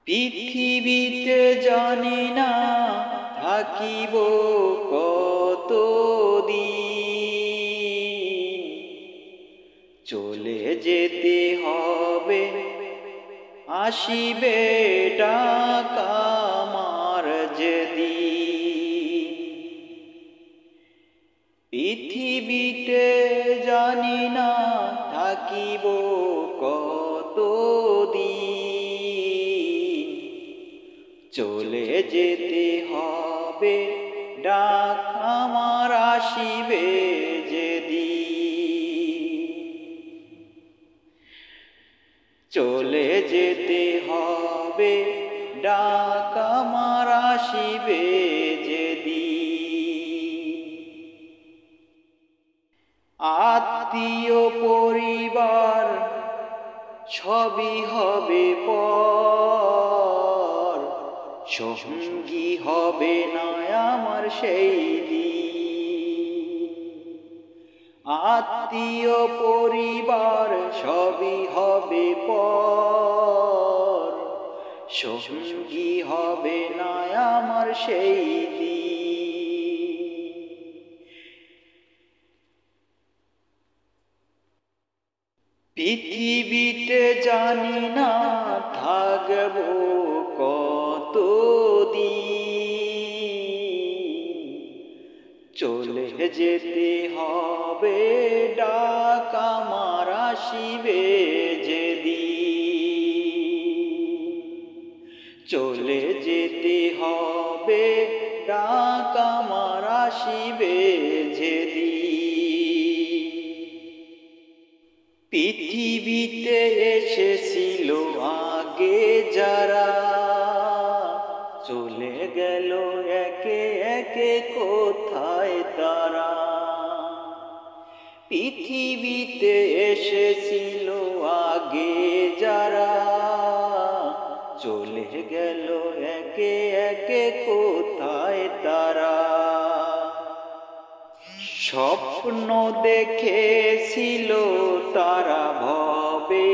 পৃথিবীতে জানি না থাকিব কতদিন, চলে যেতে হবে আসিবে ডাক আমার যেদিন। পৃথিবীতে জানি না থাকিব কতদিন, চলে যেতে হবে ডাক আমার আসিবে যেদিন। চলে যেতে হবে ডাক আমার আসিবে যেদিন। আত্মীয় পরিবার সবই হবে পর, সঙ্গী হবে না আমার সেই দিন। আত্মীয় পরিবার সবই হবে পর, সঙ্গী হবে না আমার সেই দিন। পৃথিবীতে জানি না থাকব কতদিন, চলে যেতে হবে ডাক আমার আসিবে যেদিন। চলে যেতে হবে ডাক আমার আসিবে যেদিন। পৃথিবীতে এসেছিল আগে যারা, চলে গেল একে একে কোথায় তারা। পৃথিবীতে এসেছিল আগে যারা, চলে গেল একে একে কোথায় তারা। স্বপ্ন দেখেছিল তারা ভবে,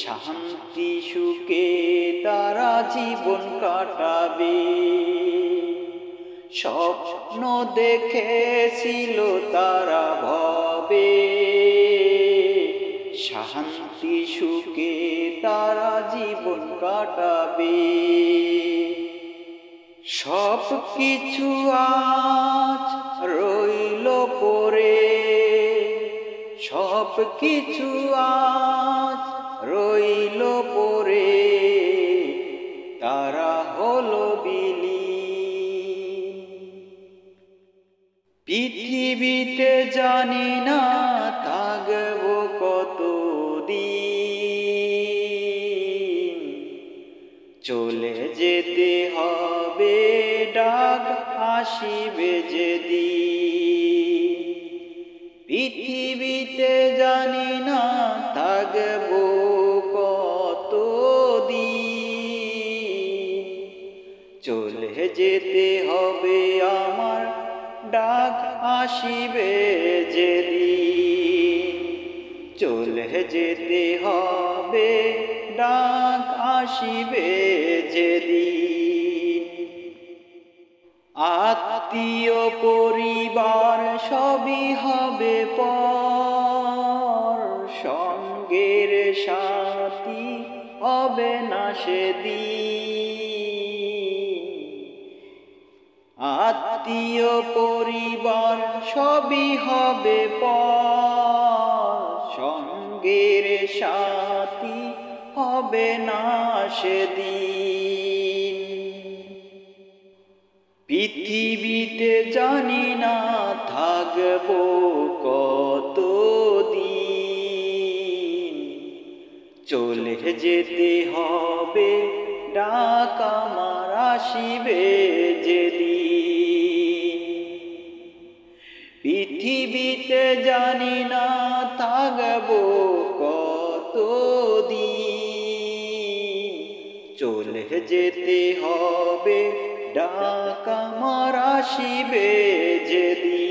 শান্তি সুখে তারা জীবন কাটাবে। স্বপ্ন দেখেছিল তারা ভবে, শান্তি সুখে তারা জীবন কাটাবে। সব কিছু আজ রইল পড়ে, সব কিছু আজ রইল পড়ে, তারা হলো বিলীন। পৃথিবীতে জানি না থাকব কতদিন, চলে যেতে হবে ডাক আসিবে যেদিন। পৃথিবীতে জানি না থাকব কতদিন, চলে যেতে হবে আমার ডাক আসিবে যেদিন। চলে যেতে হবে ডাক আসিবে যেদিন। আত্মীয় পরিবার সবই হবে পর, সঙ্গের সাথী হবে না সেদিন। আত্মীয় পরিবার সবই হবে পর, সঙ্গের সাথী হবে না সেদিন। পৃথিবীতে জানি না থাকব কতদিন, চলে যেতে হবে ডাক আমার আসিবে যেদিন। পৃথিবীতে জানি না থাকব কতদিন, চলে যেতে হবে ডাক আমার আসিবে যেদিন।